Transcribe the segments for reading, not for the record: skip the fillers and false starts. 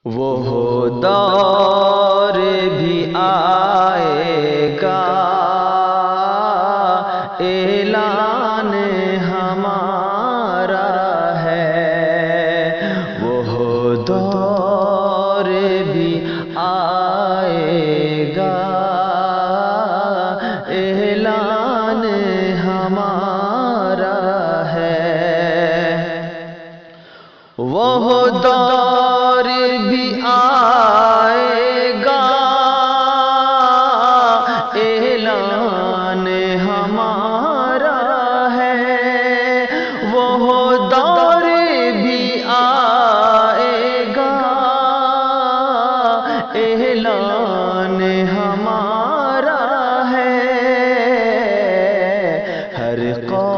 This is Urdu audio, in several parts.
وہ دور بھی آئے گا، اعلان ہمارا ہے۔ وہ دور بھی آئے گا، اعلان ہمارا ہے۔ وہ دور بھی آئے گا، اعلان ہمارا ہے۔ وہ دور بھی آئے گا، اعلان ہمارا ہے۔ ہر قوم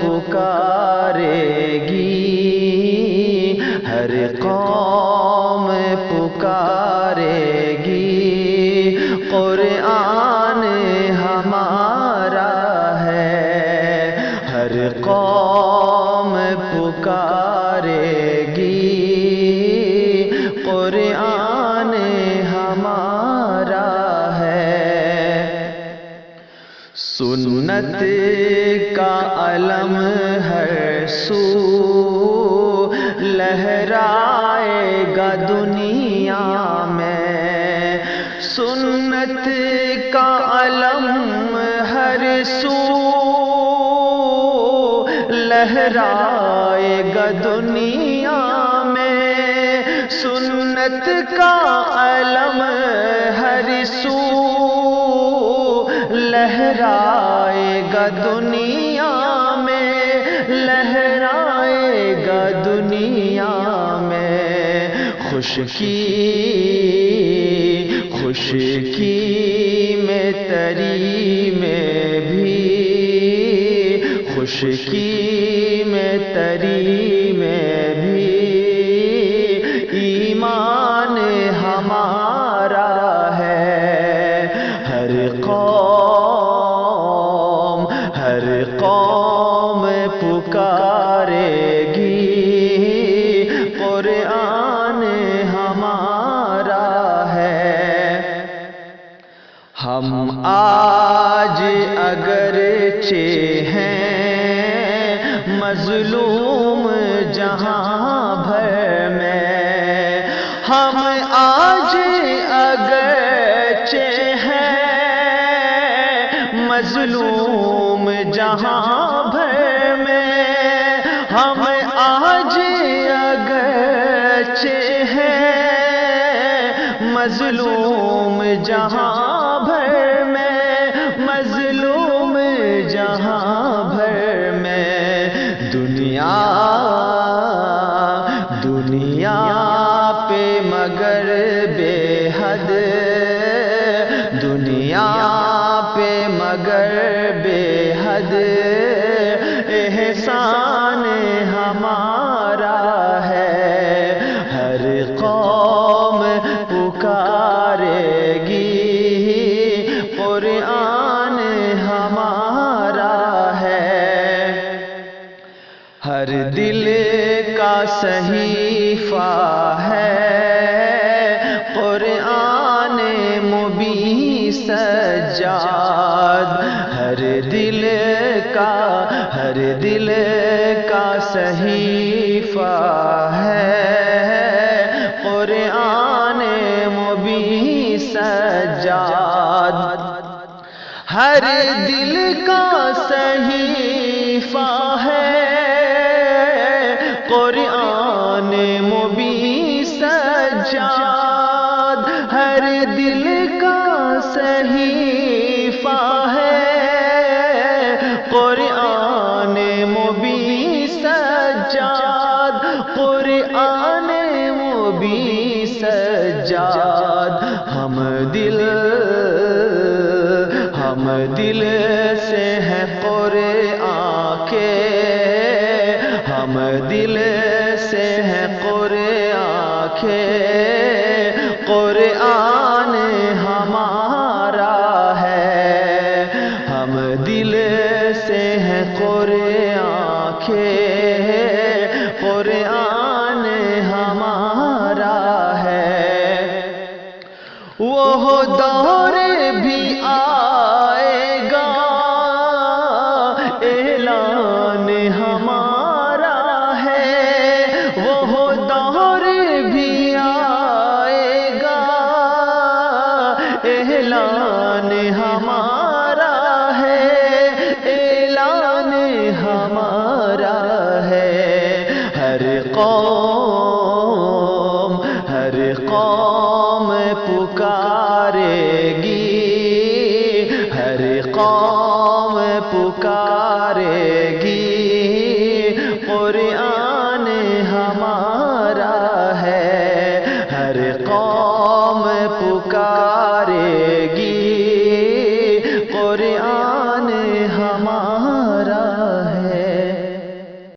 پکارے گی، ہر قوم پکارے گی، قرآن ہمارا ہے۔ ہر قوم پکارے گی، قرآن ہمارا ہے۔ سنت کا علم ہر سو لہرائے گا دنیا میں۔ سنت کا علم ہر سو لہرائے گا دنیا میں۔ سنت کا علم ہر سو لہرائے گا دنیا میں، لہرائے گا دنیا میں۔ خشکی میں تری میں بھی، خشکی میں تری میں بھی، ایمان ہمارا ہے۔ ہر قوم پکارے گی، قرآن ہمارا ہے۔ ہم آج اگرچہ ہیں مظلوم جہاں بھر میں، ہم آج اگرچہ ہیں مظلوم جہاں بھر میں، ہم آج اگرچہ ہیں مظلوم جہاں بھر میں، مظلوم جہاں بھر میں۔ دنیا پہ مگر بے حد، دنیا پہ مگر بے حد احسان ہمارا ہے۔ ہر قوم پکارے گی، قرآن ہمارا ہے۔ ہر دل کا صحیفہ ہے قرآن مبین سجاد۔ ہر دل کا صحیفہ ہے قرآن مبین سجاد۔ ہر دل کا صحیفہ ہے قرآن مبین سجاد۔ ہر دل کا صحیفہ ہے قرآن مبین سجاد، قرآن مبین سجاد۔ ہم دل سے ہیں قرآن کے، ہم دل سے ہیں قرآن کے، قرآن ہمارا ہے۔ ہم دل سے ہیں قرآن کے، قوم